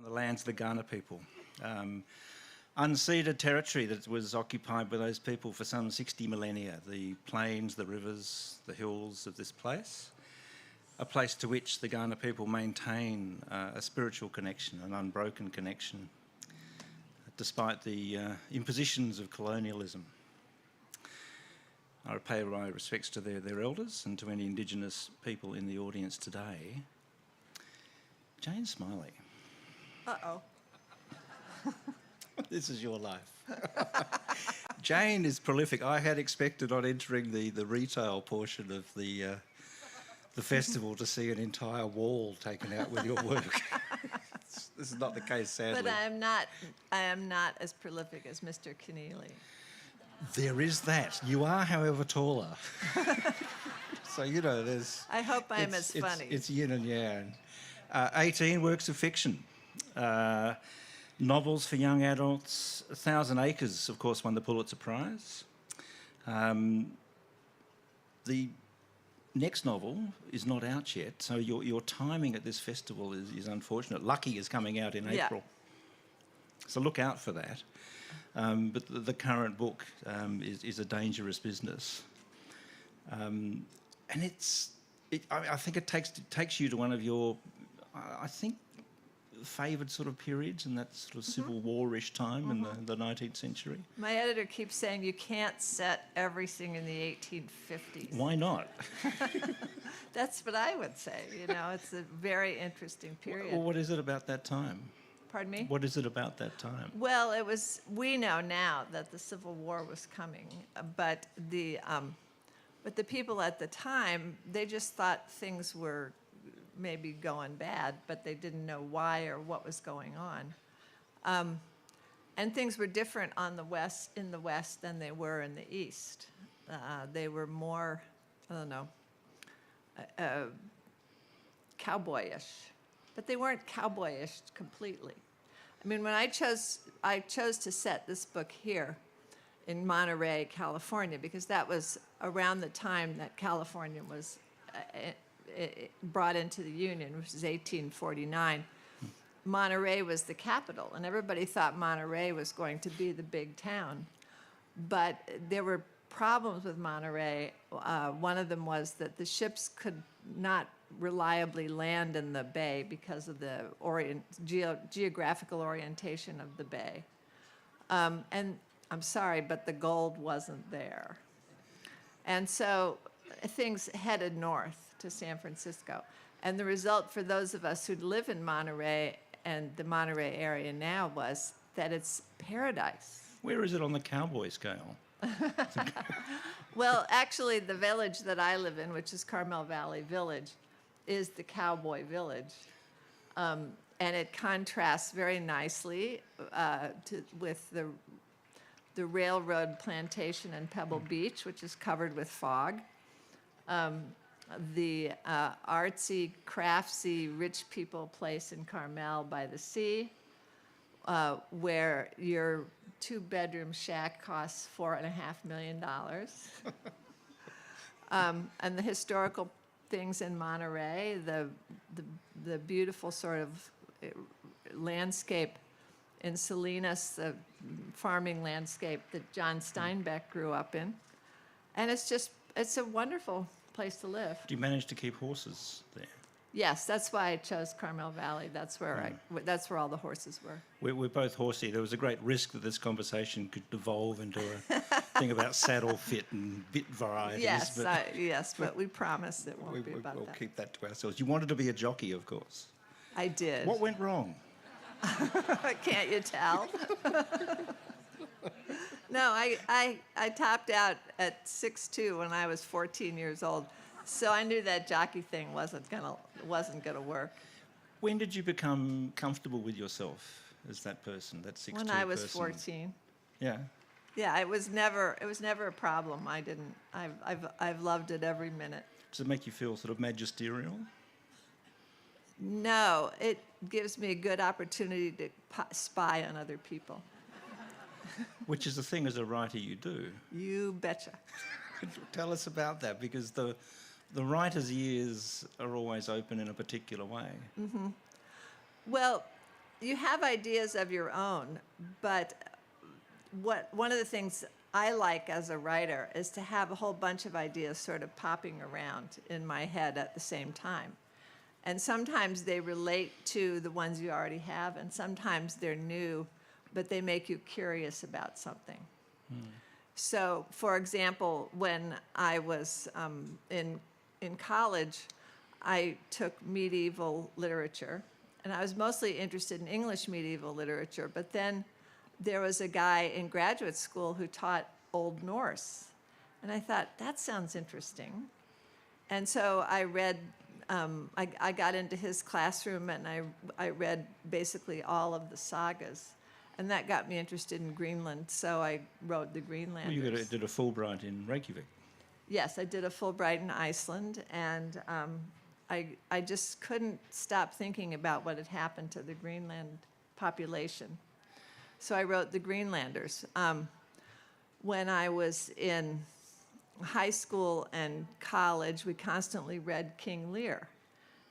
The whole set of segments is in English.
on the lands of the Kaurna people. Unceded territory that was occupied by those people for some 60 millennia. The plains, the rivers, the hills of this place. A place to which the Kaurna people maintain a spiritual connection, an unbroken connection, despite the impositions of colonialism. I pay my respects to their elders and to any Indigenous people in the audience today. Jane Smiley. Uh-oh. This is your life. Jane is prolific. I had expected on entering the retail portion of the festival to see an entire wall taken out with your work. This is not the case, sadly. But I am not as prolific as Mr. Keneally. There is that. You are, however, taller. So, you know, there's... I hope I'm as funny. It's yin and yang. 18 works of fiction. Novels for young adults. 1,000 Acres, of course, won the Pulitzer Prize. The next novel is not out yet, so your timing at this festival is unfortunate. Lucky is coming out in April. So look out for that. But the current book is a dangerous business. And I think it takes you to one of your, I think, favoured sort of periods in that sort of Civil War-ish time in the 19th century. My editor keeps saying you can't set everything in the 1850s. Why not? That's what I would say. You know, it's a very interesting period. Well, what is it about that time? Pardon me? What is it about that time? Well, we know now that the Civil War was coming, but the people at the time, they just thought things were maybe going bad, but they didn't know why or what was going on. And things were different in the West than they were in the East. They were more, I don't know, cowboyish. But they weren't cowboyish completely. I mean, when I chose to set this book here in Monterey, California, because that was around the time that California was brought into the Union, which is 1849. Monterey was the capital, and everybody thought Monterey was going to be the big town. But there were problems with Monterey. One of them was that the ships could not reliably land in the bay because of the geographical orientation of the bay. And I'm sorry, but the gold wasn't there. And so things headed north to San Francisco. And the result for those of us who live in Monterey and the Monterey area now was that it's paradise. Where is it on the cowboy scale? Well, actually, the village that I live in, which is Carmel Valley Village, is the cowboy village. And it contrasts very nicely with the railroad plantation in Pebble Beach, which is covered with fog. The artsy, craftsy, rich people place in Carmel by the sea, where your two-bedroom shack costs $4.5 million. And the historical things in Monterey, the beautiful sort of landscape in Salinas, the farming landscape that John Steinbeck grew up in. And it's a wonderful place to live. Do you manage to keep horses there? Yes, that's why I chose Carmel Valley. That's where all the horses were. We're both horsey. There was a great risk that this conversation could devolve into a thing about saddle fit and bit varieties. Yes, but we promise it won't be about that. We'll keep that to ourselves. You wanted to be a jockey, of course. I did. What went wrong? Can't you tell? No, I topped out at 6'2" when I was 14 years old, so I knew that jockey thing wasn't gonna work. When did you become comfortable with yourself as that person, that 6'2" When I was person? 14. Yeah. Yeah, it was never a problem. I've loved it every minute. Does it make you feel sort of magisterial? No, it gives me a good opportunity to spy on other people. Which is the thing as a writer you do. You betcha. Tell us about that, because the writer's ears are always open in a particular way. Mm-hmm. Well, you have ideas of your own, but one of the things I like as a writer is to have a whole bunch of ideas sort of popping around in my head at the same time. And sometimes they relate to the ones you already have, and sometimes they're new, but they make you curious about something. So, for example, when I was in college, I took medieval literature, and I was mostly interested in English medieval literature, but then there was a guy in graduate school who taught Old Norse, and I thought, that sounds interesting. And so I read, I got into his classroom, and I read basically all of the sagas. And that got me interested in Greenland, so I wrote The Greenlanders. Well, you did a Fulbright in Reykjavik. Yes, I did a Fulbright in Iceland, and I just couldn't stop thinking about what had happened to the Greenland population. So I wrote The Greenlanders. When I was in high school and college, we constantly read King Lear.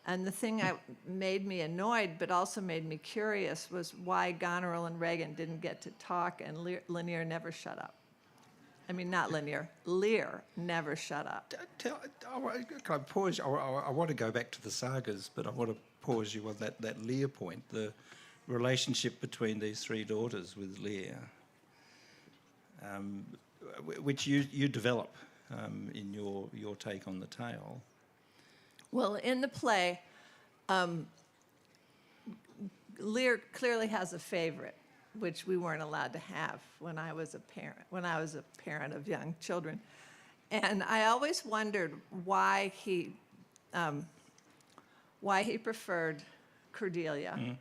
And the thing that made me annoyed, but also made me curious, was why Goneril and Regan didn't get to talk, and Lear never shut up. I mean, not Lear never shut up. Can I pause? I want to go back to the sagas, but I want to pause you on that Lear point, the relationship between these three daughters with Lear, which you develop in your take on the tale. Well, in the play, Lear clearly has a favorite, which we weren't allowed to have when I was a parent of young children. And I always wondered why he preferred Cordelia. Mm-hmm.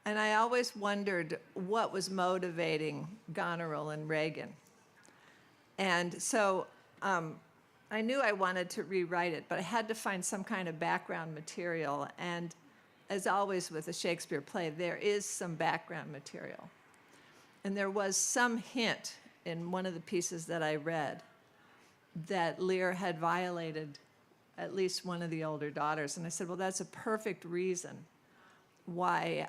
And I always wondered what was motivating Goneril and Regan. And so I knew I wanted to rewrite it, but I had to find some kind of background material. And as always with a Shakespeare play, there is some background material. And there was some hint in one of the pieces that I read that Lear had violated at least one of the older daughters. And I said, well, that's a perfect reason why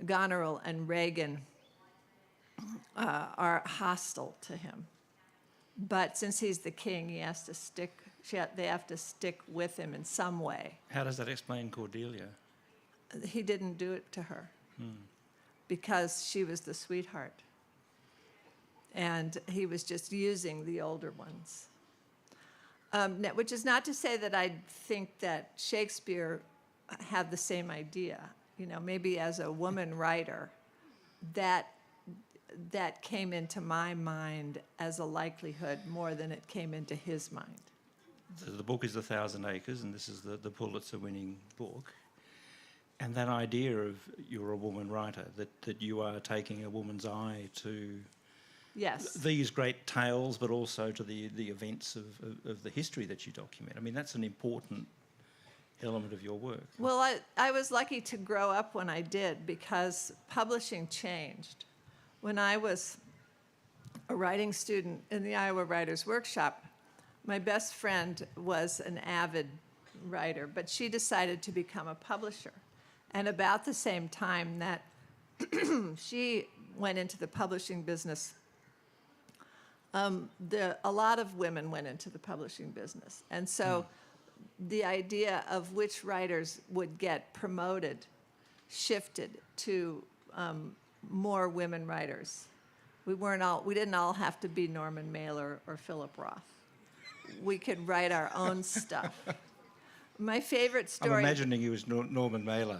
Goneril and Regan are hostile to him. But since he's the king, they have to stick with him in some way. How does that explain Cordelia? He didn't do it to her because she was the sweetheart. And he was just using the older ones. Which is not to say that I think that Shakespeare had the same idea. You know, maybe as a woman writer, that came into my mind as a likelihood more than it came into his mind. The book is 1,000 Acres, and this is the Pulitzer-winning book. And that idea of you're a woman writer, that you are taking a woman's eye to yes. these great tales, but also to the events of the history that you document. I mean, that's an important element of your work. Well, I was lucky to grow up when I did, because publishing changed. When I was a writing student in the Iowa Writers' Workshop, my best friend was an avid writer, but she decided to become a publisher. And about the same time that she went into the publishing business, a lot of women went into the publishing business. And so the idea of which writers would get promoted shifted to more women writers. We didn't all have to be Norman Mailer or Philip Roth. We could write our own stuff. My favorite story. I'm imagining he was Norman Mailer.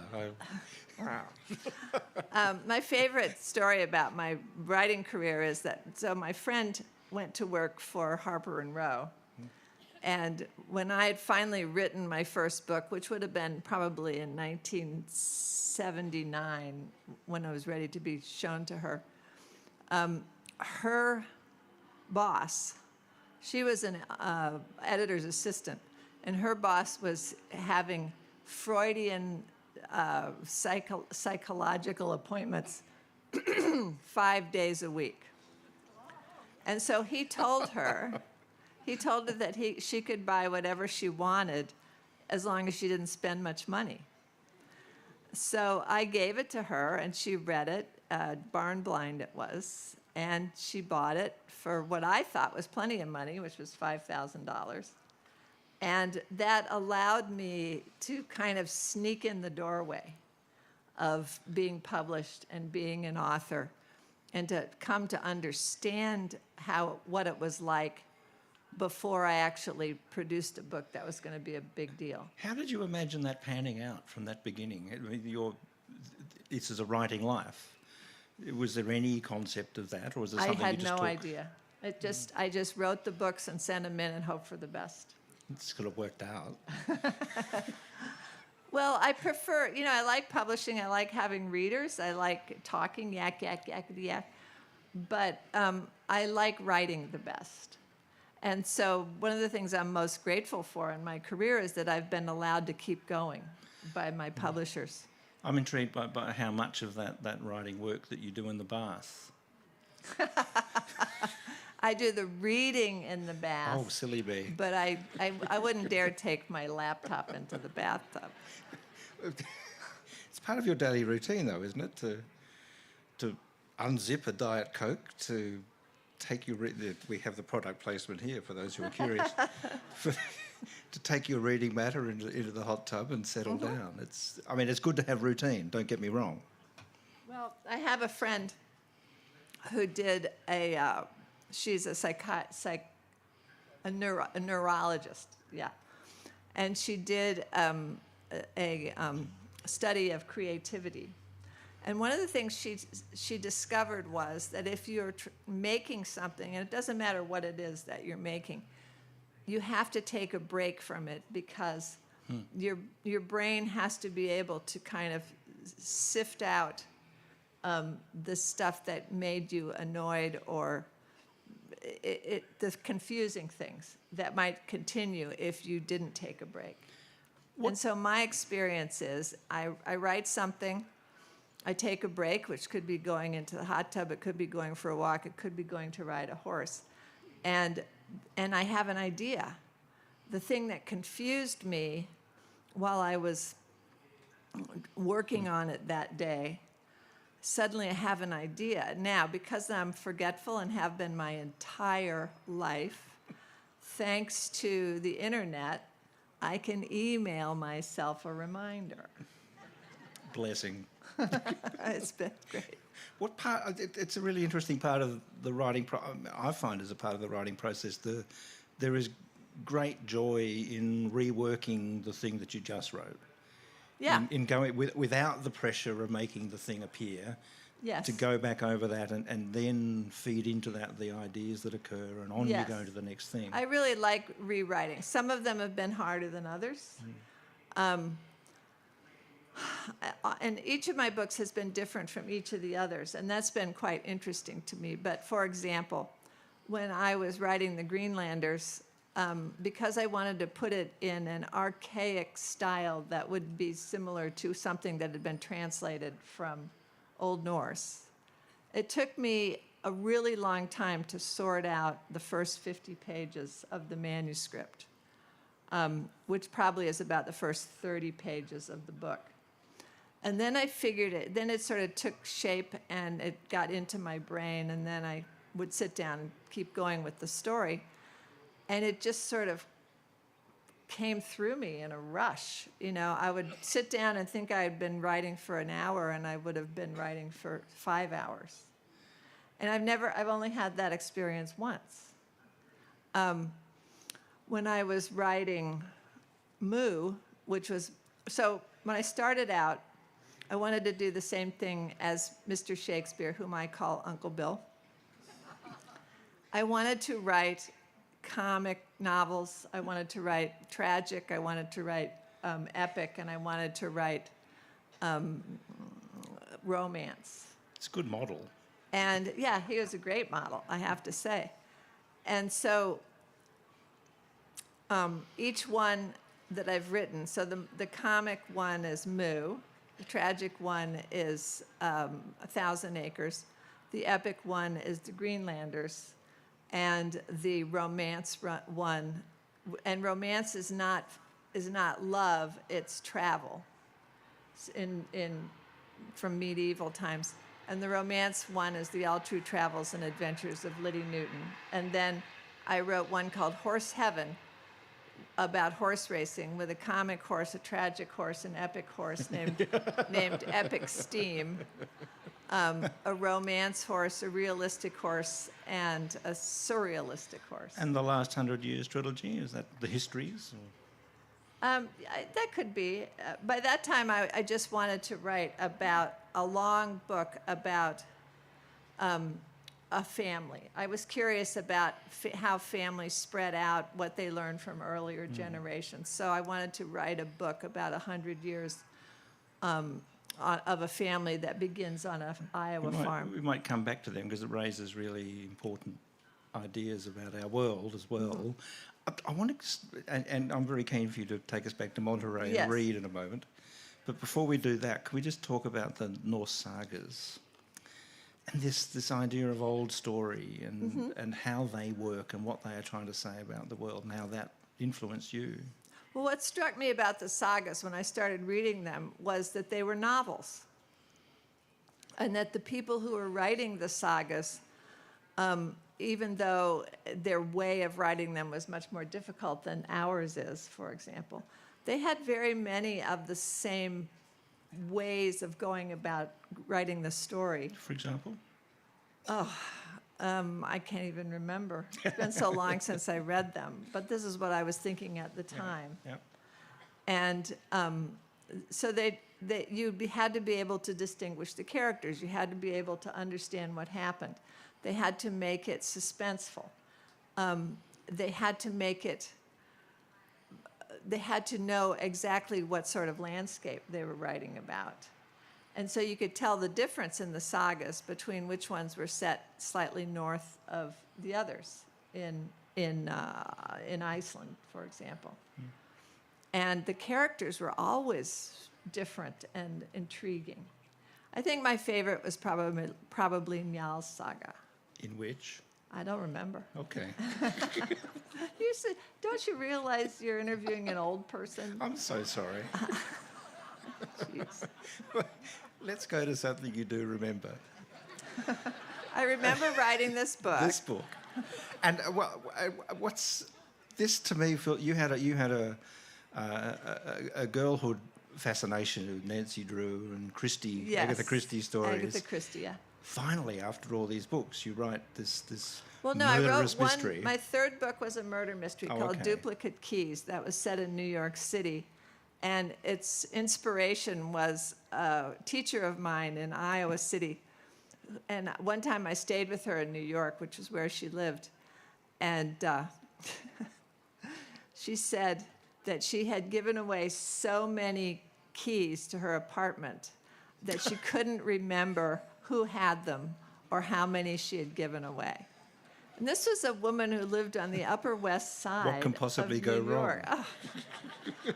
My favorite story about my writing career is that, so my friend went to work for Harper and Row. And when I had finally written my first book, which would have been probably in 1979, when I was ready to be shown to her, her boss, she was an editor's assistant, and her boss was having Freudian psychological appointments 5 days a week. And so he told her that she could buy whatever she wanted as long as she didn't spend much money. So I gave it to her, and she read it. Barn blind it was, and she bought it for what I thought was plenty of money, which was $5,000. And that allowed me to kind of sneak in the doorway of being published and being an author, and to come to understand what it was like before I actually produced a book that was going to be a big deal. How did you imagine that panning out from that beginning? I mean, this is a writing life. Was there any concept of that, or was there something you just I had no took? idea. I just wrote the books and sent them in and hoped for the best. It's could have worked out. Well, I prefer, I like publishing. I like having readers. I like talking, yak, yak, yak, yak. But I like writing the best. And so one of the things I'm most grateful for in my career is that I've been allowed to keep going by my publishers. I'm intrigued by how much of that writing work that you do in the bath. I do the reading in the bath. Oh, silly bee. But I wouldn't dare take my laptop into the bathtub. It's part of your daily routine, though, isn't it? To unzip a Diet Coke, to take your... We have the product placement here, for those who are curious. To take your reading matter into the hot tub and settle down. It's good to have routine, don't get me wrong. Well, I have a friend who did she's a neurologist, yeah. And she did a study of creativity. And one of the things she discovered was that if you're making something, and it doesn't matter what it is that you're making, you have to take a break from it, because your brain has to be able to kind of sift out the stuff that made you annoyed, or the confusing things that might continue if you didn't take a break. And so my experience is I write something, I take a break, which could be going into the hot tub, it could be going for a walk, it could be going to ride a horse, and I have an idea. The thing that confused me while I was working on it that day, suddenly I have an idea. Now, because I'm forgetful and have been my entire life, thanks to the internet, I can email myself a reminder. Blessing. It's been great. What part? It's a really interesting part of the writing. I find as a part of the writing process, there is great joy in reworking the thing that you just wrote. Yeah. In going without the pressure of making the thing appear. Yes. To go back over that and then feed into that the ideas that occur, and on Yes. you go to the next thing. I really like rewriting. Some of them have been harder than others. And each of my books has been different from each of the others, and that's been quite interesting to me. But for example, when I was writing The Greenlanders, because I wanted to put it in an archaic style that would be similar to something that had been translated from Old Norse, it took me a really long time to sort out the first 50 pages of the manuscript, which probably is about the first 30 pages of the book. And then I figured it, then it sort of took shape and it got into my brain, and then I would sit down and keep going with the story. And it just sort of came through me in a rush. I would sit down and think I had been writing for an hour, and I would have been writing for 5 hours. And I've only had that experience once. When I was writing Moo, when I started out, I wanted to do the same thing as Mr. Shakespeare, whom I call Uncle Bill. I wanted to write comic novels, I wanted to write tragic, I wanted to write epic, and I wanted to write romance. It's a good model. And yeah, he was a great model, I have to say. And so each one that I've written, so the comic one is Moo, the tragic one is 1,000 Acres, the epic one is The Greenlanders, and the romance one, and romance is not love, it's travel. from medieval times. And the romance one is The All True Travels and Adventures of Liddy Newton. And then I wrote one called Horse Heaven, about horse racing, with a comic horse, a tragic horse, an epic horse named Epic Steam, a romance horse, a realistic horse, and a surrealistic horse. And the last 100 Years trilogy, is that the histories? That could be. By that time, I just wanted to write about a long book about a family. I was curious about how families spread out, what they learned from earlier generations. So I wanted to write a book about 100 years of a family that begins on an Iowa farm. We might come back to them because it raises really important ideas about our world as well. I want to, and I'm very keen for you to take us back to Monterey and read in a moment. But before we do that, can we just talk about the Norse sagas? And this idea of old story and how they work and what they are trying to say about the world and how that influenced you. Well, what struck me about the sagas when I started reading them was that they were novels. And that the people who were writing the sagas, even though their way of writing them was much more difficult than ours is, for example, they had very many of the same ways of going about writing the story. For example? I can't even remember. It's been so long since I read them. But this is what I was thinking at the time. Yeah. And so you had to be able to distinguish the characters. You had to be able to understand what happened. They had to make it suspenseful. They had to know exactly what sort of landscape they were writing about. And so you could tell the difference in the sagas between which ones were set slightly north of the others in Iceland, for example. And the characters were always different and intriguing. I think my favorite was probably Njal's saga. In which? I don't remember. Okay. Don't you realize you're interviewing an old person? I'm so sorry. Jeez. Let's go to something you do remember. I remember writing this book. This book. And what's this to me? Phil, you had a girlhood fascination with Nancy Drew and Christie, Yes. Agatha Christie stories. Agatha Christie, yeah. Finally, after all these books, you write this Well, no, I murderous wrote mystery. my third book was a murder mystery called okay. Duplicate Keys. That was set in New York City. And its inspiration was a teacher of mine in Iowa City. And one time I stayed with her in New York, which is where she lived. And she said that she had given away so many keys to her apartment that she couldn't remember who had them or how many she had given away. And this was a woman who lived on the Upper West Side. What can possibly of go New York. wrong? Oh.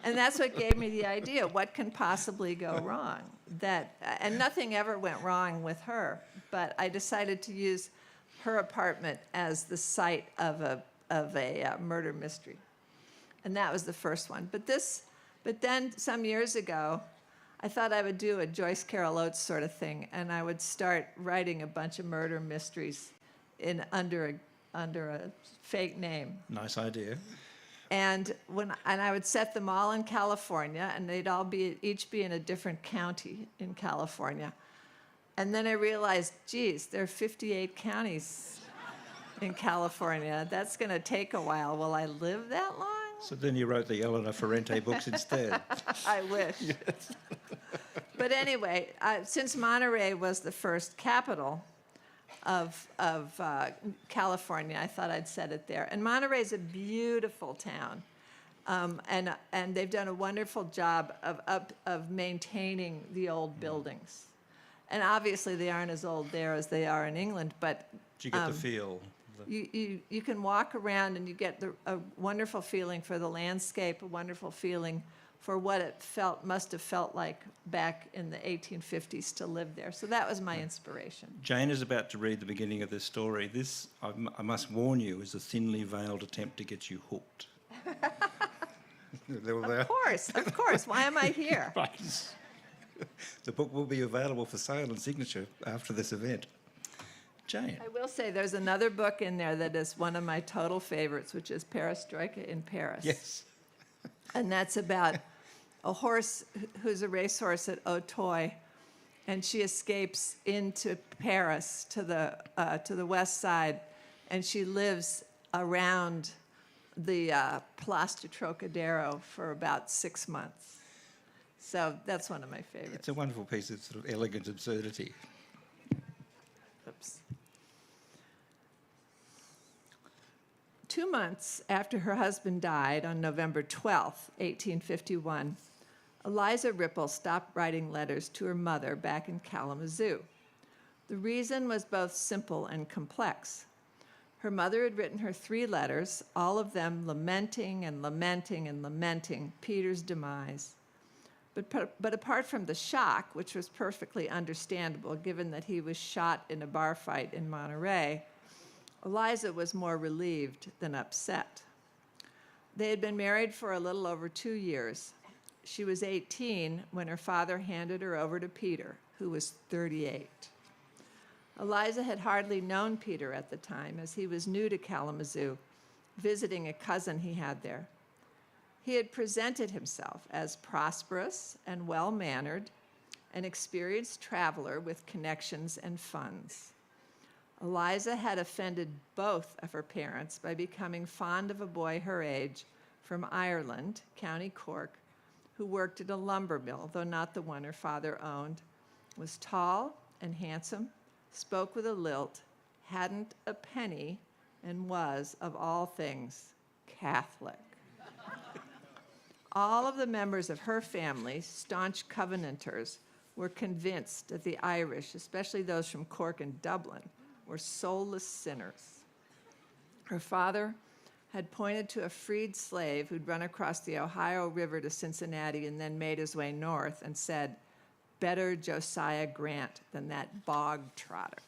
And that's what gave me the idea. What can possibly go wrong? And nothing ever went wrong with her. But I decided to use her apartment as the site of a murder mystery, and that was the first one. But then some years ago, I thought I would do a Joyce Carol Oates sort of thing, and I would start writing a bunch of murder mysteries under a fake name. Nice idea. And I would set them all in California, and they'd all each be in a different county in California. And then I realized, geez, there are 58 counties in California. That's going to take a while. Will I live that long? So then you wrote the Elena Ferrante books instead. I wish. Yes. But anyway, since Monterey was the first capital of California, I thought I'd set it there. And Monterey is a beautiful town, and they've done a wonderful job of maintaining the old buildings. And obviously, they aren't as old there as they are in England, but Do you get the feel? you can walk around and you get a wonderful feeling for the landscape, a wonderful feeling for what it must have felt like back in the 1850s to live there. So that was my inspiration. Jane is about to read the beginning of this story. This, I must warn you, is a thinly veiled attempt to get you hooked. Of course. Why am I here? Right. The book will be available for sale and signature after this event. Jane. I will say there's another book in there that is one of my total favorites, which is Perestroika in Paris. Yes. And that's about a horse who's a racehorse at Auteuil, and she escapes into Paris to the west side, and she lives around the Place du Trocadero for about 6 months. So that's one of my favorites. It's a wonderful piece of sort of elegant absurdity. Oops. 2 months after her husband died on November 12th, 1851, Eliza Ripple stopped writing letters to her mother back in Kalamazoo. The reason was both simple and complex. Her mother had written her 3 letters, all of them lamenting and lamenting and lamenting Peter's demise. But apart from the shock, which was perfectly understandable given that he was shot in a bar fight in Monterey, Eliza was more relieved than upset. They had been married for a little over 2 years. She was 18 when her father handed her over to Peter, who was 38. Eliza had hardly known Peter at the time, as he was new to Kalamazoo, visiting a cousin he had there. He had presented himself as prosperous and well-mannered, an experienced traveler with connections and funds. Eliza had offended both of her parents by becoming fond of a boy her age from Ireland, County Cork, who worked at a lumber mill, though not the one her father owned, was tall and handsome, spoke with a lilt, hadn't a penny, and was, of all things, Catholic. All of the members of her family, staunch Covenanters, were convinced that the Irish, especially those from Cork and Dublin, were soulless sinners. Her father had pointed to a freed slave who'd run across the Ohio River to Cincinnati and then made his way north and said, "Better Josiah Grant than that bog trotter."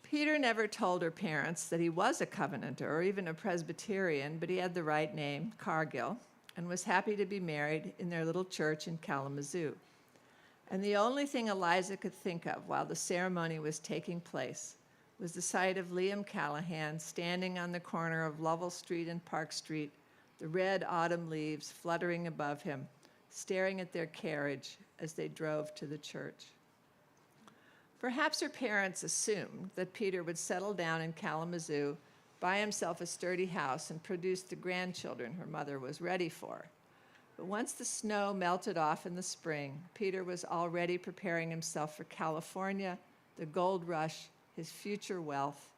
Peter never told her parents that he was a Covenanter or even a Presbyterian, but he had the right name, Cargill, and was happy to be married in their little church in Kalamazoo. And the only thing Eliza could think of while the ceremony was taking place was the sight of Liam Callahan standing on the corner of Lovell Street and Park Street, the red autumn leaves fluttering above him, staring at their carriage as they drove to the church. Perhaps her parents assumed that Peter would settle down in Kalamazoo, buy himself a sturdy house, and produce the grandchildren her mother was ready for. But once the snow melted off in the spring, Peter was already preparing himself for California, the gold rush, his future wealth,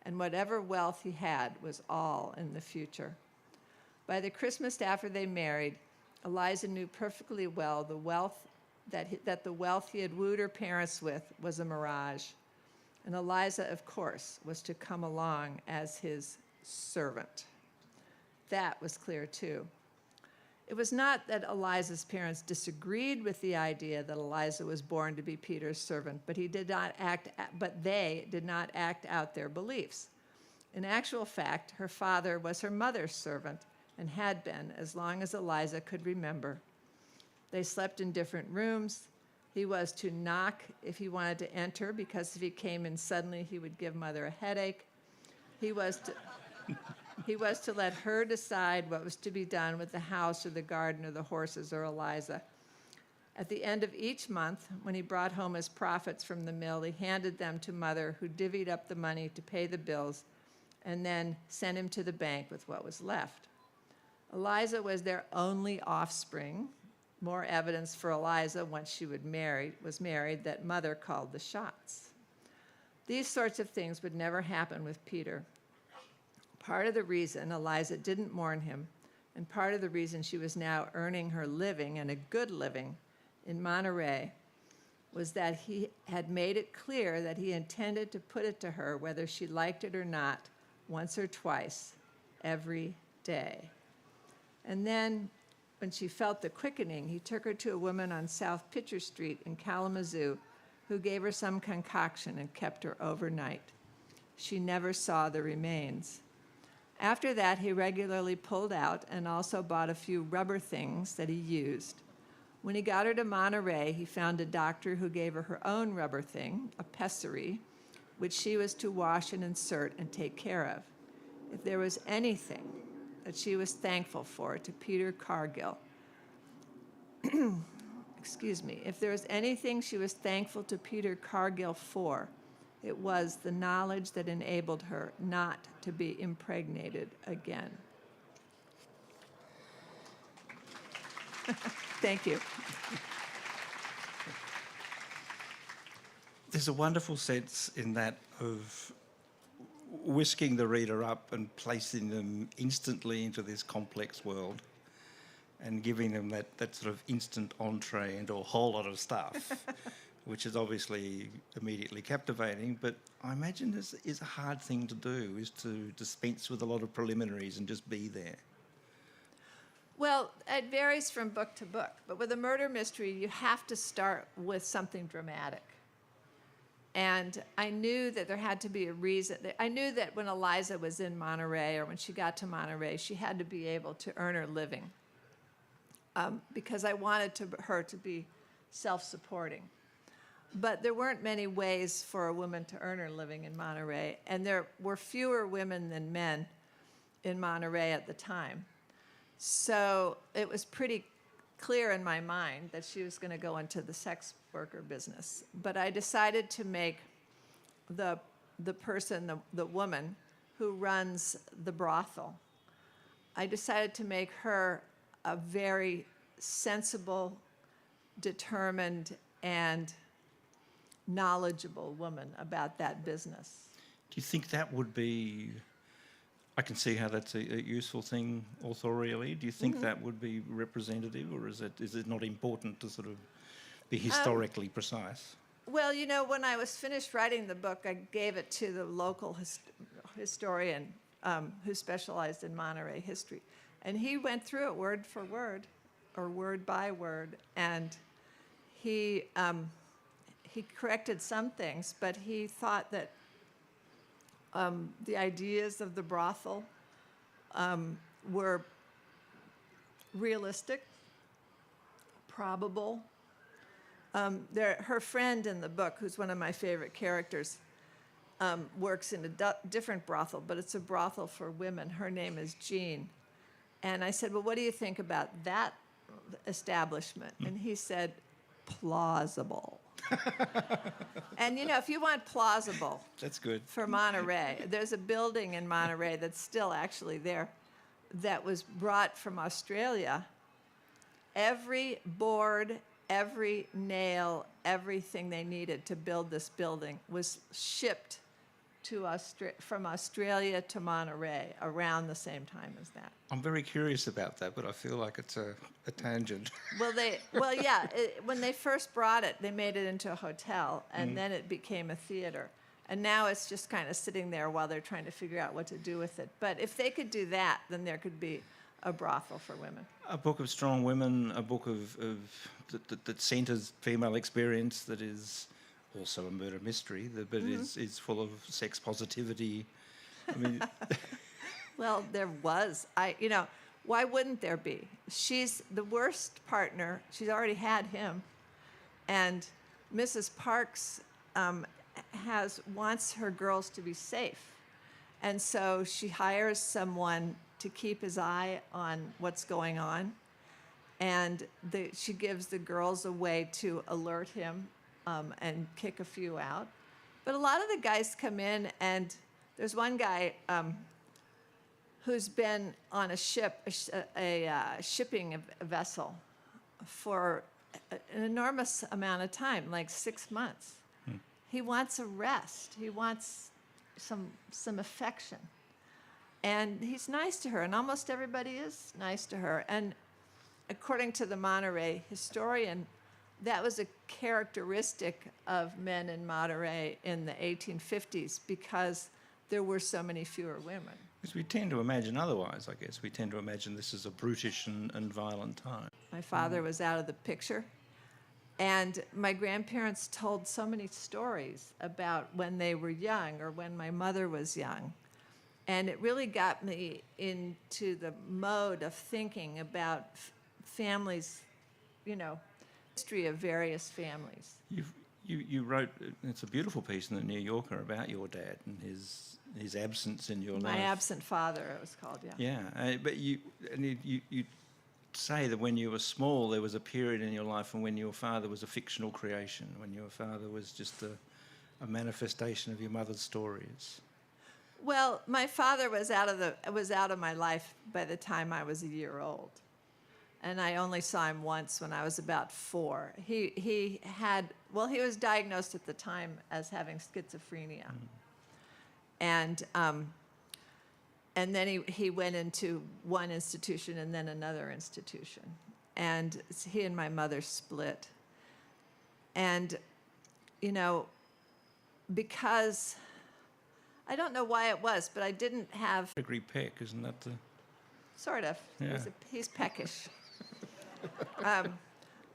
and whatever wealth he had was all in the future. By the Christmas after they married, Eliza knew perfectly well that the wealth he had wooed her parents with was a mirage. And Eliza, of course, was to come along as his servant. That was clear, too. It was not that Eliza's parents disagreed with the idea that Eliza was born to be Peter's servant, but they did not act out their beliefs. In actual fact, her father was her mother's servant and had been as long as Eliza could remember. They slept in different rooms. He was to knock if he wanted to enter, because if he came in suddenly, he would give mother a headache. He was to let her decide what was to be done with the house or the garden or the horses or Eliza. At the end of each month, when he brought home his profits from the mill, he handed them to mother, who divvied up the money to pay the bills and then sent him to the bank with what was left. Eliza was their only offspring. More evidence for Eliza, once she was married, that mother called the shots. These sorts of things would never happen with Peter. Part of the reason Eliza didn't mourn him, and part of the reason she was now earning her living, and a good living, in Monterey, was that he had made it clear that he intended to put it to her, whether she liked it or not, once or twice, every day. And then, when she felt the quickening, he took her to a woman on South Pitcher Street in Kalamazoo who gave her some concoction and kept her overnight. She never saw the remains. After that, he regularly pulled out and also bought a few rubber things that he used. When he got her to Monterey, he found a doctor who gave her her own rubber thing, a pessary, which she was to wash and insert and take care of. If there was anything that she was thankful for to Peter Cargill, if there was anything she was thankful to Peter Cargill for, it was the knowledge that enabled her not to be impregnated again. Thank you. There's a wonderful sense in that of whisking the reader up and placing them instantly into this complex world and giving them that sort of instant entree into a whole lot of stuff, which is obviously immediately captivating, but I imagine this is a hard thing to do, is to dispense with a lot of preliminaries and just be there. Well, it varies from book to book, but with a murder mystery, you have to start with something dramatic. And I knew that there had to be a reason. I knew that when Eliza was in Monterey, or when she got to Monterey, she had to be able to earn her living, because I wanted her to be self-supporting. But there weren't many ways for a woman to earn her living in Monterey, and there were fewer women than men in Monterey at the time. So it was pretty clear in my mind that she was going to go into the sex worker business. But I decided to make the woman who runs the brothel, I decided to make her a very sensible, determined, and knowledgeable woman about that business. Do you think that would be... I can see how that's a useful thing authorially. Do you think that would be representative, or is it not important to sort of be historically precise? Well, you know, when I was finished writing the book, I gave it to the local historian who specialized in Monterey history. And he went through it word for word, or word by word, and he corrected some things, but he thought that the ideas of the brothel were realistic, probable. Her friend in the book, who's one of my favorite characters, works in a different brothel, but it's a brothel for women. Her name is Jean. And I said, well, what do you think about that establishment? And he said, plausible. And, you know, if you want plausible... That's good. For Monterey, there's a building in Monterey that's still actually there that was brought from Australia. Every board, every nail, everything they needed to build this building was shipped from Australia to Monterey around the same time as that. I'm very curious about that, but I feel like it's a tangent. When they first brought it, they made it into a hotel, and then it became a theater. And now it's just kind of sitting there while they're trying to figure out what to do with it. But if they could do that, then there could be a brothel for women. A book of strong women, a book that centres female experience, that is also a murder mystery, but is full of sex positivity. I mean... Well, there was. Why wouldn't there be? She's the worst partner. She's already had him. And Mrs. Parks wants her girls to be safe. And so she hires someone to keep his eye on what's going on. And she gives the girls a way to alert him and kick a few out. But a lot of the guys come in, and there's one guy who's been on a ship, a shipping vessel, for an enormous amount of time, like 6 months. He wants a rest. He wants some affection. And he's nice to her, and almost everybody is nice to her. And according to the Monterey historian, that was a characteristic of men in Monterey in the 1850s because there were so many fewer women. Because we tend to imagine otherwise, I guess. We tend to imagine this is a brutish and violent time. My father was out of the picture. And my grandparents told so many stories about when they were young or when my mother was young. And it really got me into the mode of thinking about families, history of various families. You wrote, it's a beautiful piece in the New Yorker about your dad and his absence in your life. My Absent Father, it was called, yeah. Yeah, but you say that when you were small, there was a period in your life when your father was a fictional creation, when your father was just a manifestation of your mother's stories. Well, my father was out of my life by the time I was a year old, and I only saw him once when I was about 4. He was diagnosed at the time as having schizophrenia, and then he went into one institution and then another institution, and he and my mother split, and because I don't know why it was, but I didn't have... Gregory Peck, isn't that the... Sort of. Yeah. He's peckish.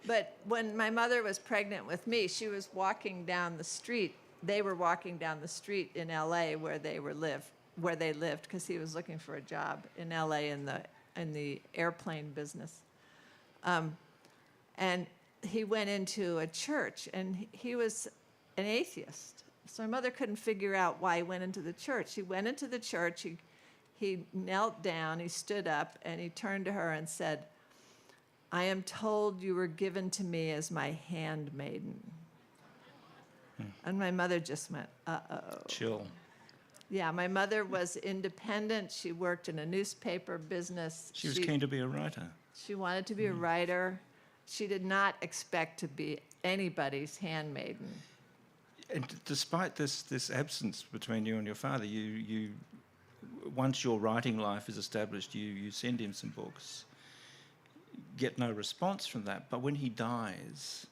But when my mother was pregnant with me, she was walking down the street. They were walking down the street in L.A. where they lived, because he was looking for a job in L.A. in the airplane business. And he went into a church, and he was an atheist. So my mother couldn't figure out why he went into the church. He went into the church, he knelt down, he stood up, and he turned to her and said, "I am told you were given to me as my handmaiden." And my mother just went, uh-oh. Chill. Yeah, my mother was independent. She worked in a newspaper business. She was keen to be a writer. She wanted to be a writer. She did not expect to be anybody's handmaiden. And despite this absence between you and your father, you once your writing life is established, you send him some books, get no response from that. But when he dies,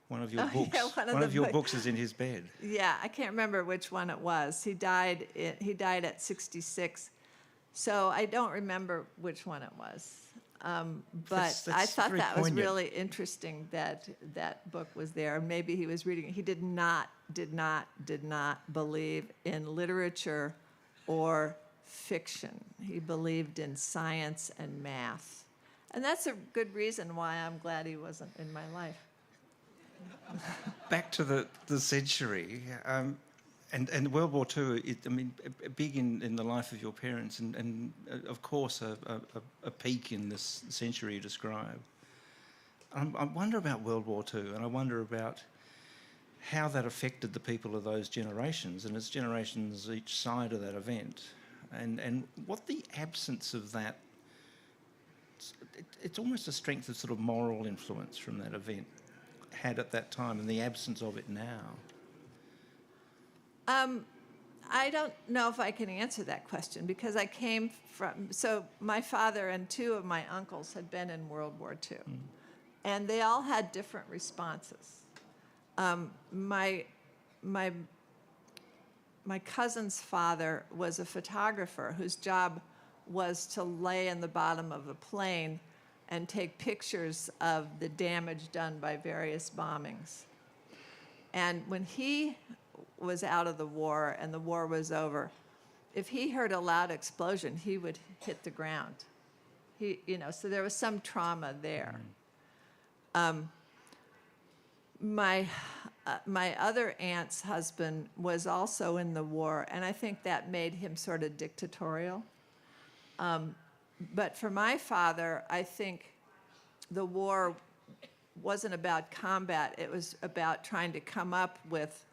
one of your books is in his bed. Yeah, I can't remember which one it was. He died at 66, so I don't remember which one it was. But I thought that was really interesting that that book was there. Maybe he was reading it. He did not believe in literature or fiction. He believed in science and math. And that's a good reason why I'm glad he wasn't in my life. Back to the century, and World War II, big in the life of your parents, and of course a peak in this century you describe. I wonder about World War II, and I wonder about how that affected the people of those generations, and its generations each side of that event, and what the absence of that, it's almost a strength of sort of moral influence from that event had at that time, and the absence of it now. I don't know if I can answer that question, because I came from... So my father and 2 of my uncles had been in World War II, and they all had different responses. My cousin's father was a photographer whose job was to lay in the bottom of a plane and take pictures of the damage done by various bombings. And when he was out of the war and the war was over, if he heard a loud explosion, he would hit the ground. So there was some trauma there. My other aunt's husband was also in the war, and I think that made him sort of dictatorial. But for my father, I think the war wasn't about combat. It was about trying to come up with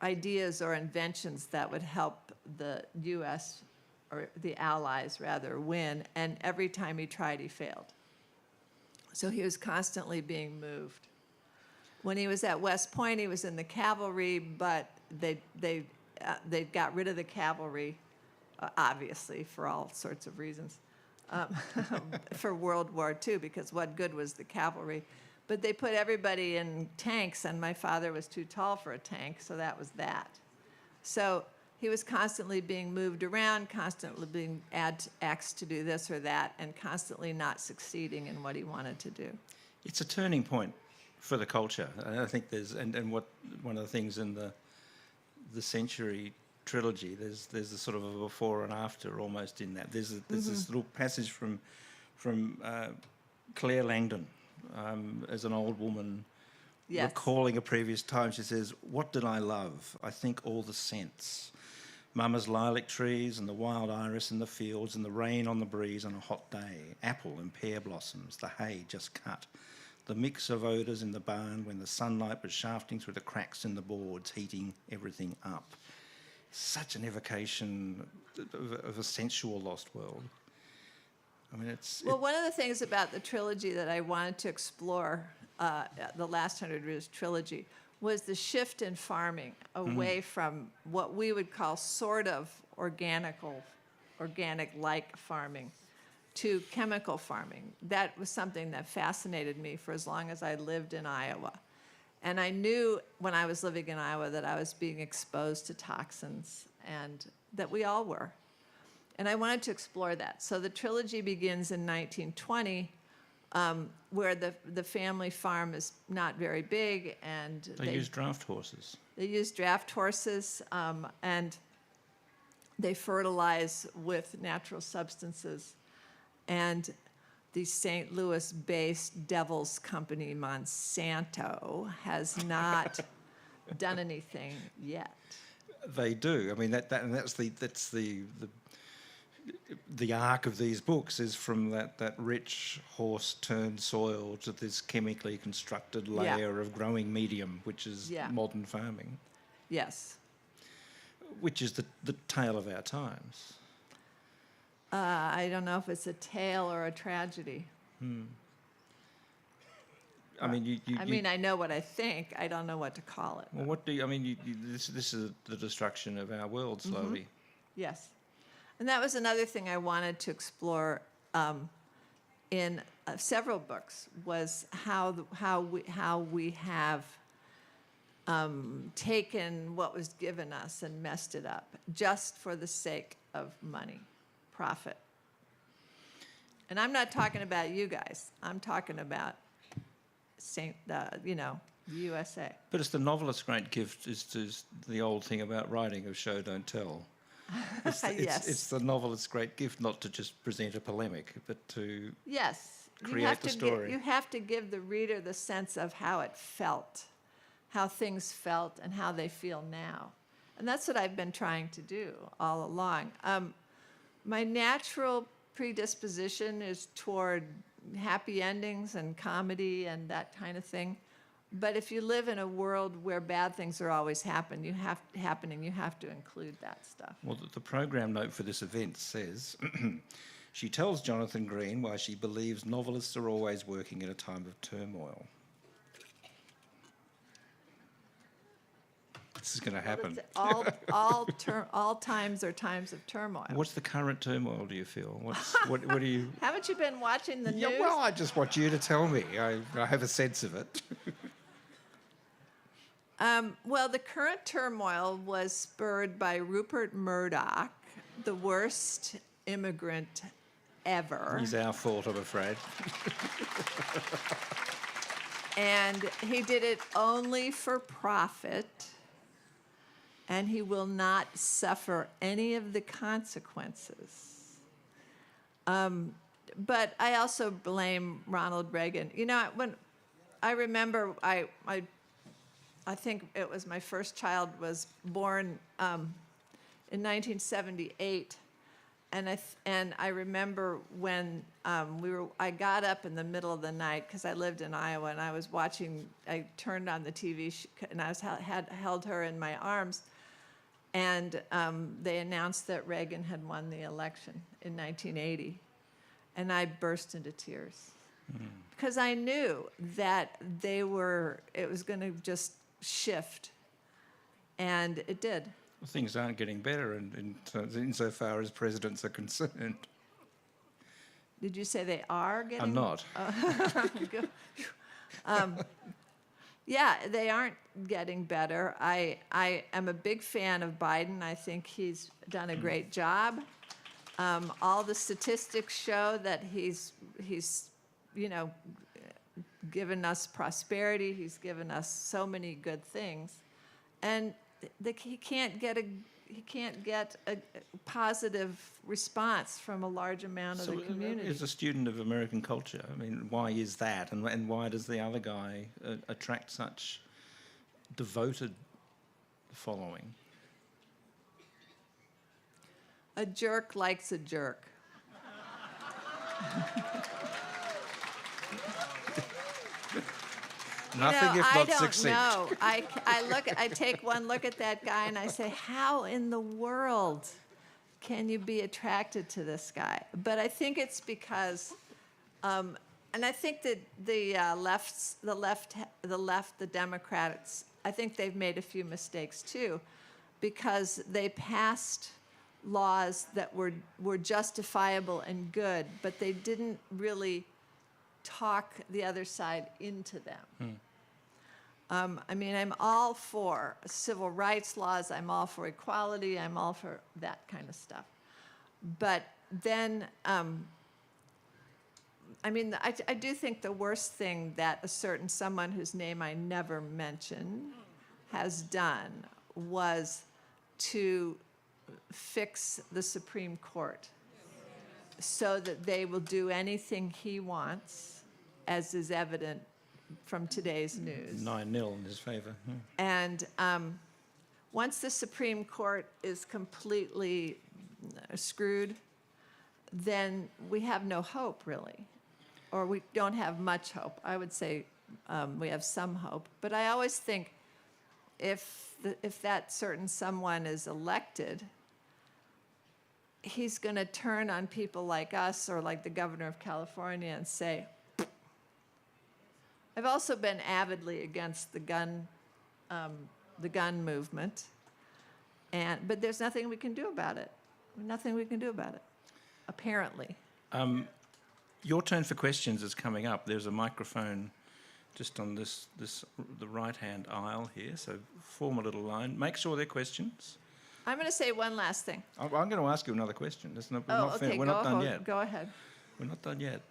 ideas or inventions that would help the U.S., or the Allies rather, win. And every time he tried, he failed. So he was constantly being moved. When he was at West Point, he was in the cavalry, but they got rid of the cavalry, obviously, for all sorts of reasons, for World War II, because what good was the cavalry? But they put everybody in tanks, and my father was too tall for a tank, so that was that. So he was constantly being moved around, constantly being asked to do this or that, and constantly not succeeding in what he wanted to do. It's a turning point for the culture. I think there's, and what one of the things in the Century trilogy, there's a sort of a before and after almost in that. There's this little passage from Claire Langdon, as an old woman Yes. recalling a previous time. She says, "What did I love? I think all the scents. Mama's lilac trees and the wild iris in the fields and the rain on the breeze on a hot day, apple and pear blossoms, the hay just cut, the mix of odours in the barn when the sunlight was shafting through the cracks in the boards, heating everything up." Such an evocation of a sensual lost world. I mean, Well, one of the things about the trilogy that I wanted to explore, the Last 100 Years trilogy, was the shift in farming away from what we would call sort of organic-like farming to chemical farming. That was something that fascinated me for as long as I lived in Iowa. And I knew when I was living in Iowa that I was being exposed to toxins, and that we all were. And I wanted to explore that. So the trilogy begins in 1920, where the family farm is not very big, and they use draft horses. They use draft horses, and they fertilize with natural substances. And the St. Louis-based devil's company, Monsanto, has not done anything yet. They do. I mean, that's the arc of these books is from that rich horse-turned soil to this chemically constructed layer of growing medium, which is modern farming. Yes. Which is the tale of our times. I don't know if it's a tale or a tragedy. I mean, I know what I think. I don't know what to call it. Well, what do you? I mean, this is the destruction of our world slowly. Yes. And that was another thing I wanted to explore in several books, was how we have taken what was given us and messed it up just for the sake of money, profit. And I'm not talking about you guys. I'm talking about the USA. But it's the novelist's great gift is the old thing about writing of show, don't tell. It's the novelist's great gift not to just present a polemic, but to create the story. You have to give the reader the sense of how it felt, how things felt, and how they feel now. And that's what I've been trying to do all along. My natural predisposition is toward happy endings and comedy and that kind of thing. But if you live in a world where bad things are always happening, you have to include that stuff. Well, the program note for this event says, she tells Jonathan Green why she believes novelists are always working at a time of turmoil. This is going to happen. All times are times of turmoil. What's the current turmoil, do you feel? What do you... Haven't you been watching the news? Yeah, well, I just want you to tell me. I have a sense of it. Well, the current turmoil was spurred by Rupert Murdoch, the worst immigrant ever. He's our fault, I'm afraid. And he did it only for profit, and he will not suffer any of the consequences. But I also blame Ronald Reagan. You know, when I remember, I think it was my first child was born in 1978, and I remember when I got up in the middle of the night because I lived in Iowa, and I was watching. I turned on the TV and I had held her in my arms, and they announced that Reagan had won the election in 1980, and I burst into tears because I knew that it was going to just shift, and it did. Well, things aren't getting better insofar as presidents are concerned. Did you say they are getting? I'm not. Yeah, they aren't getting better. I am a big fan of Biden. I think he's done a great job. All the statistics show that he's given us prosperity. He's given us so many good things, and he can't get get a positive response from a large amount of the community. As a student of American culture, I mean, why is that, and why does the other guy attract such devoted following? A jerk likes a jerk. Nothing if not succinct. I don't know. I take one look at that guy and I say, how in the world can you be attracted to this guy? But I think it's because, and I think that the Democrats, I think they've made a few mistakes too, because they passed laws that were justifiable and good, but they didn't really talk the other side into them. I mean, I'm all for civil rights laws. I'm all for equality. I'm all for that kind of stuff. But then, I mean, I do think the worst thing that a certain someone whose name I never mention has done was to fix the Supreme Court so that they will do anything he wants, as is evident from today's news. 9-0 in his favour. And once the Supreme Court is completely screwed, then we have no hope, really. Or we don't have much hope. I would say we have some hope. But I always think if that certain someone is elected, he's going to turn on people like us or like the governor of California and say, I've also been avidly against the gun movement, but there's nothing we can do about it. Nothing we can do about it, apparently. Your turn for questions is coming up. There's a microphone just on the right-hand aisle here, so form a little line. Make sure they're questions. I'm going to say one last thing. I'm going to ask you another question. We're okay, not done yet. Go ahead. We're not done yet.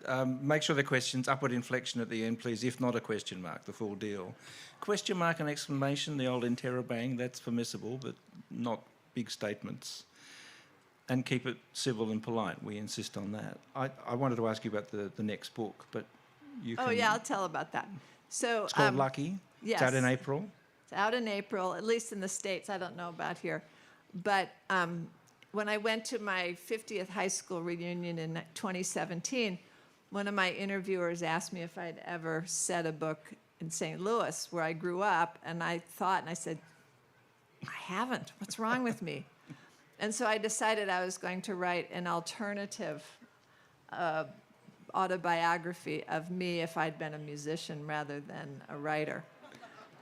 Make sure they're questions. Upward inflection at the end, please. If not a question mark, the full deal. Question mark and exclamation, the old interrobang, that's permissible, but not big statements. And keep it civil and polite. We insist on that. I wanted to ask you about the next book, but you can... Oh, yeah, I'll tell about that. So it's called Lucky. Yes. It's out in April. It's out in April, at least in the States. I don't know about here. But when I went to my 50th high school reunion in 2017, one of my interviewers asked me if I'd ever said a book in St. Louis, where I grew up, and I said, I haven't. What's wrong with me? And so I decided I was going to write an alternative autobiography of me if I'd been a musician rather than a writer.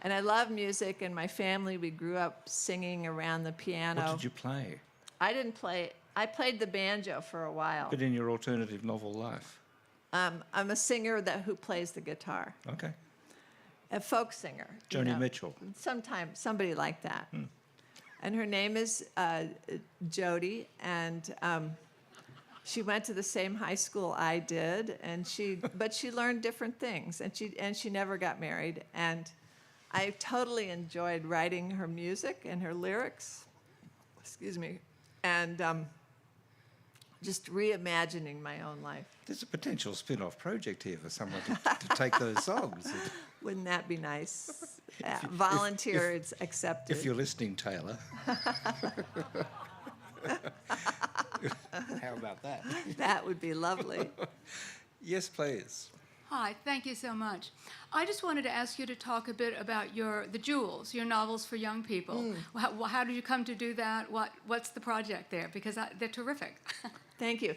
And I love music, and my family, we grew up singing around the piano. What did you play? I didn't play. I played the banjo for a while. But in your alternative novel life? I'm a singer who plays the guitar. Okay. A folk singer. Joni Mitchell. Sometimes, somebody like that. And her name is Jody, and she went to the same high school I did, but she learned different things, and she never got married. And I totally enjoyed writing her music and her lyrics. Excuse me. And just reimagining my own life. There's a potential spin-off project here for someone to take those songs. Wouldn't that be nice? Volunteer, it's accepted. If you're listening, Taylor. How about that? That would be lovely. Yes, please. Hi, thank you so much. I just wanted to ask you to talk a bit about the Jewels, your novels for young people. How did you come to do that? What's the project there? Because they're terrific. Thank you.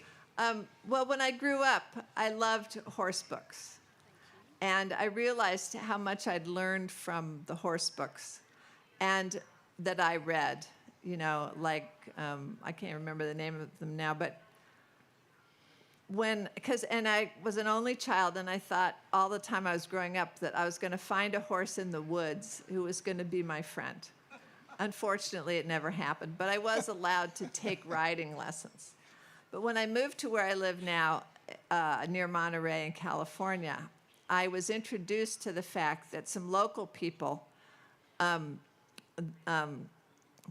Well, when I grew up, I loved horse books. And I realized how much I'd learned from the horse books and that I read, I can't remember the name of them now, but and I was an only child, and I thought all the time I was growing up that I was going to find a horse in the woods who was going to be my friend. Unfortunately, it never happened, but I was allowed to take riding lessons. But when I moved to where I live now, near Monterey in California, I was introduced to the fact that some local people,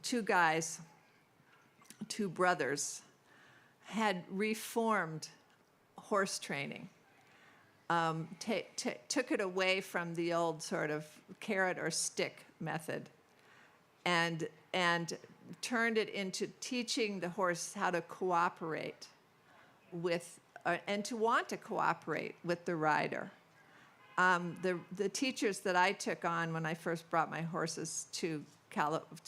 two guys, two brothers, had reformed horse training. Took it away from the old sort of carrot or stick method, and turned it into teaching the horse how to cooperate with, and to want to cooperate with the rider. The teachers that I took on when I first brought my horses to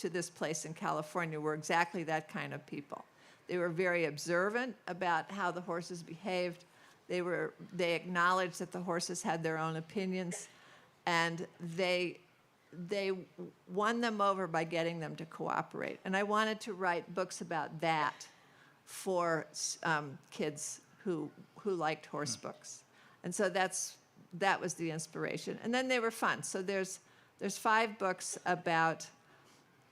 this place in California were exactly that kind of people. They were very observant about how the horses behaved. They acknowledged that the horses had their own opinions, and they won them over by getting them to cooperate. And I wanted to write books about that for kids who liked horse books. And so that was the inspiration. And then they were fun. So there's 5 books about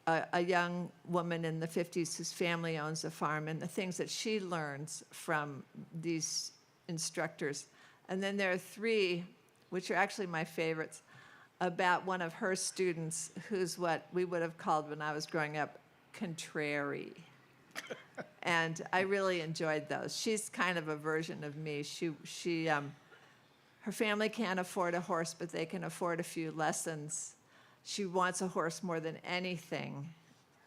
a young woman in the 50s whose family owns a farm and the things that she learns from these instructors. And then there are 3, which are actually my favorites, about one of her students who's what we would have called when I was growing up, contrary. And I really enjoyed those. She's kind of a version of me. Her family can't afford a horse, but they can afford a few lessons. She wants a horse more than anything.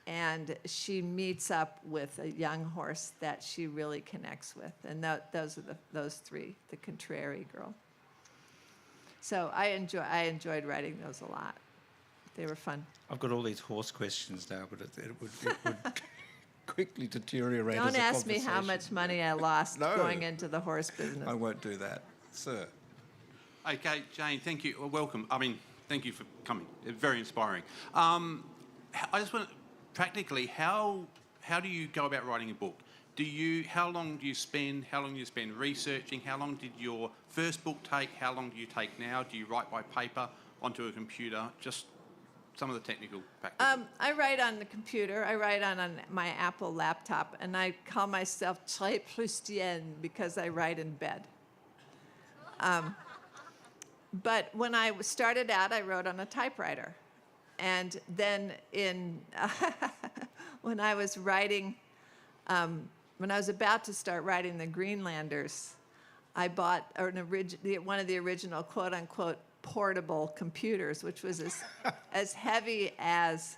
And she meets up with a young horse that she really connects with. And those are those 3, the contrary girl. So I enjoyed writing those a lot. They were fun. I've got all these horse questions now, but it would quickly deteriorate. Don't as a ask me how conversation. much money I lost No. going into the horse business. I won't do that, sir. Okay, Jane, thank you. Well, welcome. Thank you for coming. Very inspiring. I just want practically, how do you go about writing a book? How long do you spend researching? How long did your first book take? How long do you take now? Do you write by paper, onto a computer? Just some of the technical factors. I write on the computer. I write on my Apple laptop, and I call myself très prustienne because I write in bed. But when I started out, I wrote on a typewriter. And then when I was writing, when I was about to start writing The Greenlanders, I bought one of the original quote-unquote portable computers, which was as heavy as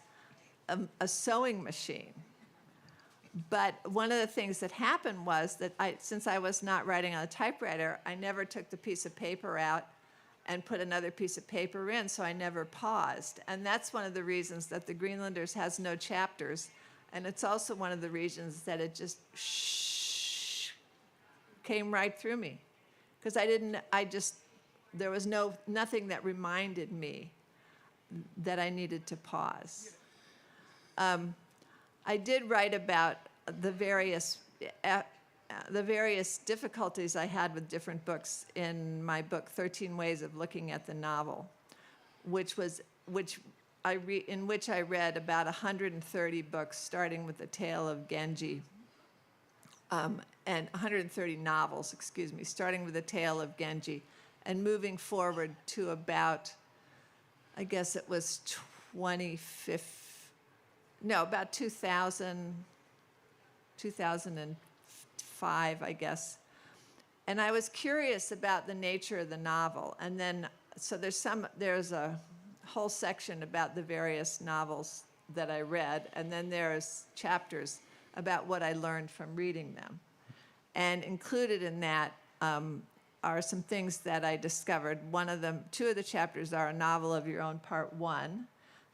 a sewing machine. But one of the things that happened was that since I was not writing on a typewriter, I never took the piece of paper out and put another piece of paper in, so I never paused. And that's one of the reasons that The Greenlanders has no chapters. And it's also one of the reasons that it just came right through me. Because there was nothing that reminded me that I needed to pause. I did write about the various difficulties I had with different books in my book, 13 Ways of Looking at the Novel, in which I read about 130 books, starting with The Tale of Genji, and 130 novels, starting with The Tale of Genji, and moving forward to about, I guess it was about 2005, I guess. And I was curious about the nature of the novel. And then, so there's a whole section about the various novels that I read, and then there's chapters about what I learned from reading them. And included in that are some things that I discovered. Two of the chapters are A Novel of Your Own, Part 1.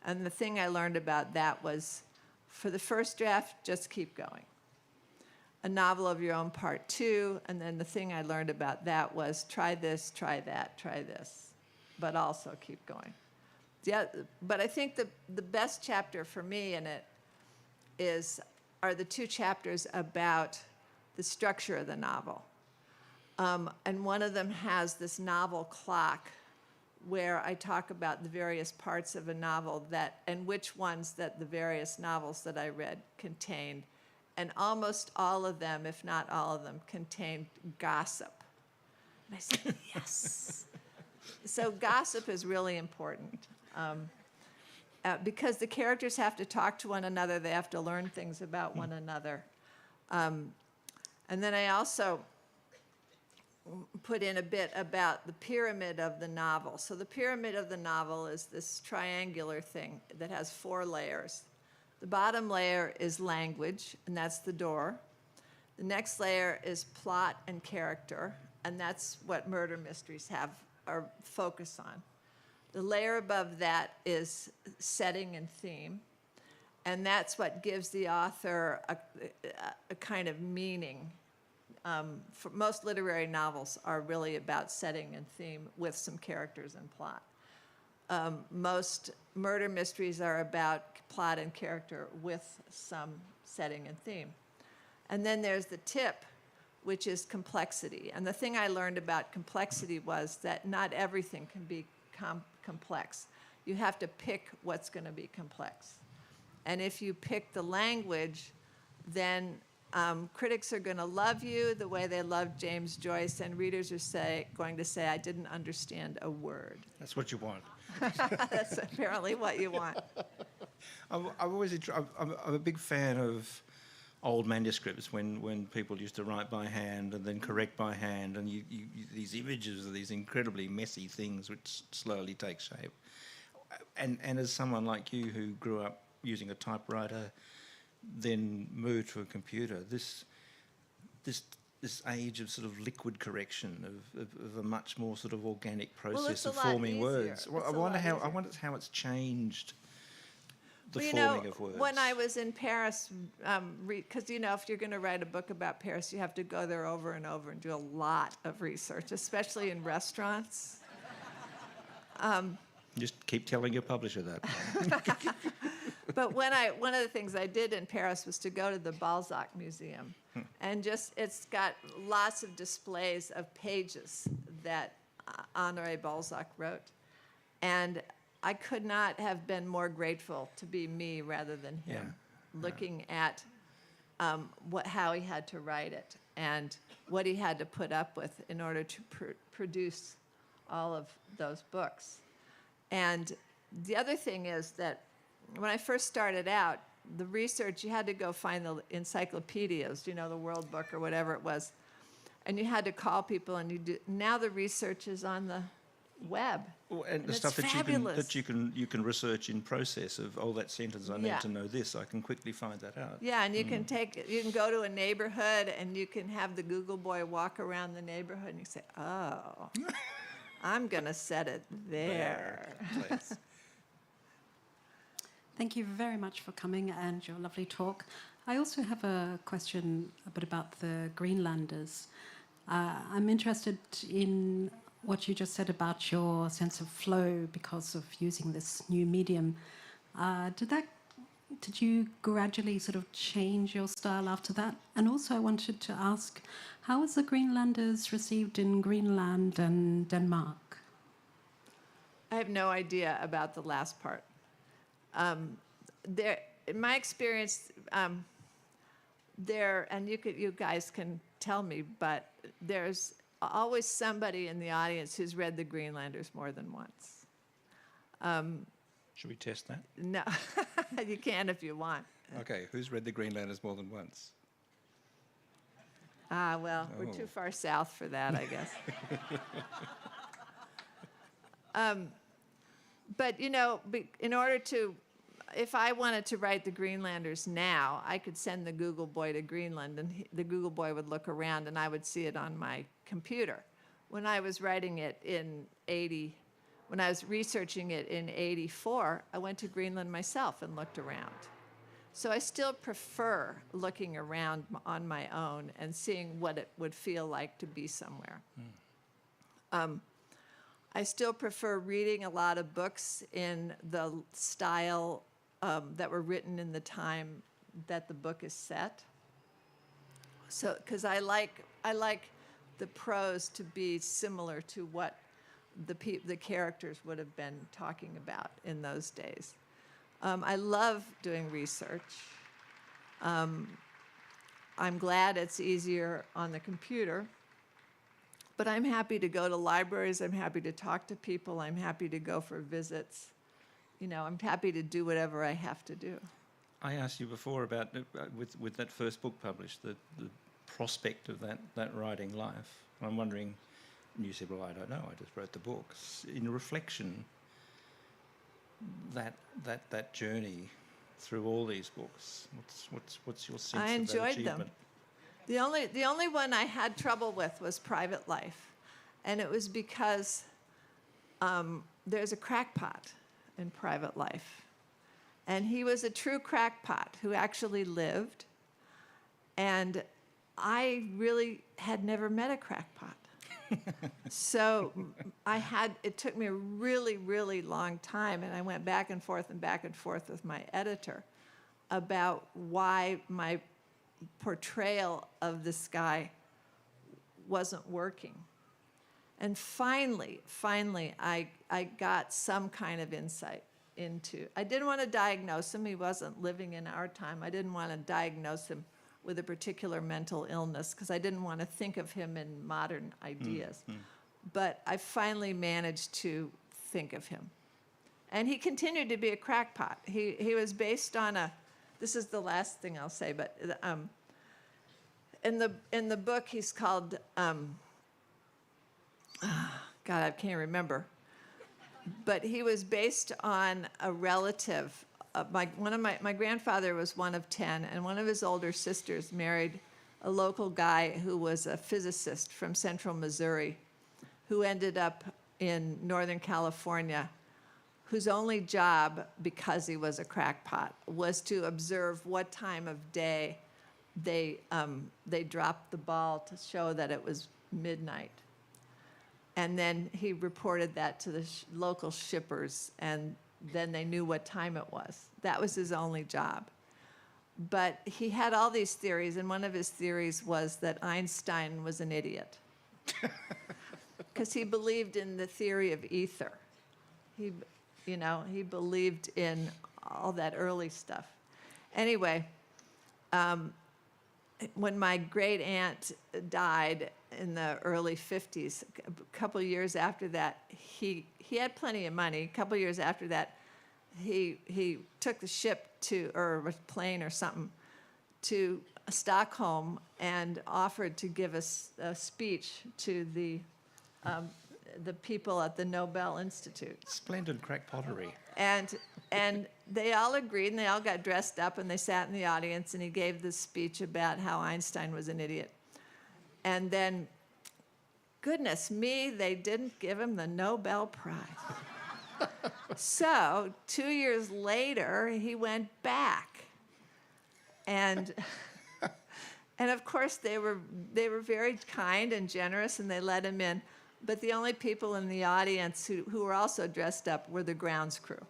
And the thing I learned about that was, for the first draft, just keep going. A Novel of Your Own, Part 2. And then the thing I learned about that was, try this, try that, try this, but also keep going. Yeah, but I think the best chapter for me in it are the 2 chapters about the structure of the novel. And one of them has this novel clock where I talk about the various parts of a novel and which ones that the various novels that I read contained. And almost all of them, if not all of them, contained gossip. And I said, yes. So gossip is really important. Because the characters have to talk to one another, they have to learn things about one another. And then I also put in a bit about the pyramid of the novel. So the pyramid of the novel is this triangular thing that has 4 layers. The bottom layer is language, and that's the door. The next layer is plot and character, and that's what murder mysteries have or focus on. The layer above that is setting and theme, and that's what gives the author a kind of meaning. For most literary novels are really about setting and theme with some characters and plot. Most murder mysteries are about plot and character with some setting and theme. And then there's the tip, which is complexity. And the thing I learned about complexity was that not everything can be complex. You have to pick what's going to be complex. And if you pick the language, then critics are going to love you the way they loved James Joyce, and readers are going to say, I didn't understand a word. That's what you want. That's apparently what you want. I'm a big fan of old manuscripts when people used to write by hand and then correct by hand, and you these images of these incredibly messy things which slowly take shape. And as someone like you who grew up using a typewriter, then moved to a computer, this age of sort of liquid correction of a much more sort of organic process of forming words. Well, I wonder how it's changed the forming of words. When I was in Paris, because if you're going to write a book about Paris, you have to go there over and over and do a lot of research, especially in restaurants. Just keep telling your publisher that. But one of the things I did in Paris was to go to the Balzac Museum, and it's got lots of displays of pages that Honoré Balzac wrote, and I could not have been more grateful to be me rather than him, looking at how he had to write it and what he had to put up with in order to produce all of those books. And the other thing is that when I first started out, the research, you had to go find the encyclopedias, the World Book or whatever it was, and you had to call people, and now the research is on the web. Well, and the it's stuff fabulous. that you can research in process of that sentence. I need to know this. I can quickly find that out. Yeah, and you can go to a neighborhood, and you can have the Google boy walk around the neighborhood, and you say, "Oh, I'm gonna set it there." Please. Thank you very much for coming and your lovely talk. I also have a question a bit about the Greenlanders. I'm interested in what you just said about your sense of flow because of using this new medium. Did you gradually sort of change your style after that? And also I wanted to ask, how was the Greenlanders received in Greenland and Denmark? I have no idea about the last part. In my experience, and you guys can tell me, but there's always somebody in the audience who's read the Greenlanders more than once. Should we test that? No, you can if you want. Okay, who's read the Greenlanders more than once? We're too far south for that, I guess. But, in order to, if I wanted to write the Greenlanders now, I could send the Google boy to Greenland, and the Google boy would look around, and I would see it on my computer. When I was writing it when I was researching it in 84, I went to Greenland myself and looked around. So I still prefer looking around on my own and seeing what it would feel like to be somewhere. I still prefer reading a lot of books in the style that were written in the time that the book is set. So, because I like the prose to be similar to what the characters would have been talking about in those days. I love doing research. I'm glad it's easier on the computer. But I'm happy to go to libraries. I'm happy to talk to people. I'm happy to go for visits. I'm happy to do whatever I have to do. I asked you before about with that first book published, the prospect of that writing life. I'm wondering, and you said, well, I don't know, I just wrote the books. In reflection, that journey through all these books, what's your sense I of that enjoyed achievement? them. The only one I had trouble with was Private Life, and it was because there's a crackpot in Private Life, and he was a true crackpot who actually lived, and I really had never met a crackpot. So it took me a really, really long time, and I went back and forth with my editor about why my portrayal of this guy wasn't working. And finally, I got some kind of insight into, I didn't want to diagnose him. He wasn't living in our time. I didn't want to diagnose him with a particular mental illness because I didn't want to think of him in modern ideas. But I finally managed to think of him. And he continued to be a crackpot. He was based on this is the last thing I'll say, but in the book he's called, God, I can't remember. But he was based on a relative. My grandfather was one of 10, and one of his older sisters married a local guy who was a physicist from central Missouri, who ended up in Northern California, whose only job, because he was a crackpot, was to observe what time of day they dropped the ball to show that it was midnight. And then he reported that to the local shippers, and then they knew what time it was. That was his only job. But he had all these theories, and one of his theories was that Einstein was an idiot because he believed in the theory of ether. He believed in all that early stuff. Anyway, when my great aunt died in the early 50s, a couple years after that, he had plenty of money. A couple years after that, he took the ship or a plane or something to Stockholm and offered to give us a speech to the people at the Nobel Institute. Splendid crackpottery. And they all agreed, and they all got dressed up, and they sat in the audience, and he gave this speech about how Einstein was an idiot. And then, goodness me, they didn't give him the Nobel Prize. So 2 years later, he went back. And of course, they were very kind and generous, and they let him in. But the only people in the audience who were also dressed up were the grounds crew.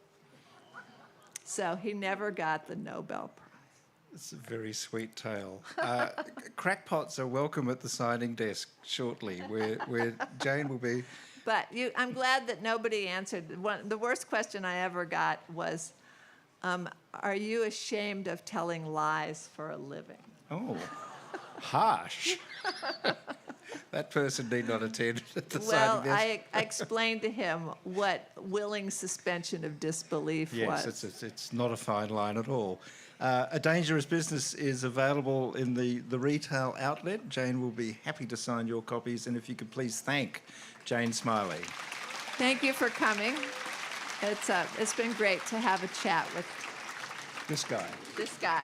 So he never got the Nobel Prize. It's a very sweet tale. Crackpots are welcome at the signing desk shortly, where Jane will be. But I'm glad that nobody answered. The worst question I ever got was, are you ashamed of telling lies for a living? Oh, harsh. That person need not attend the signing desk. Well, I explained to him what willing suspension of disbelief was. Yes, it's not a fine line at all. A Dangerous Business is available in the retail outlet. Jane will be happy to sign your copies, and if you could please thank Jane Smiley. Thank you for coming. It's been great to have a chat with This guy. this guy.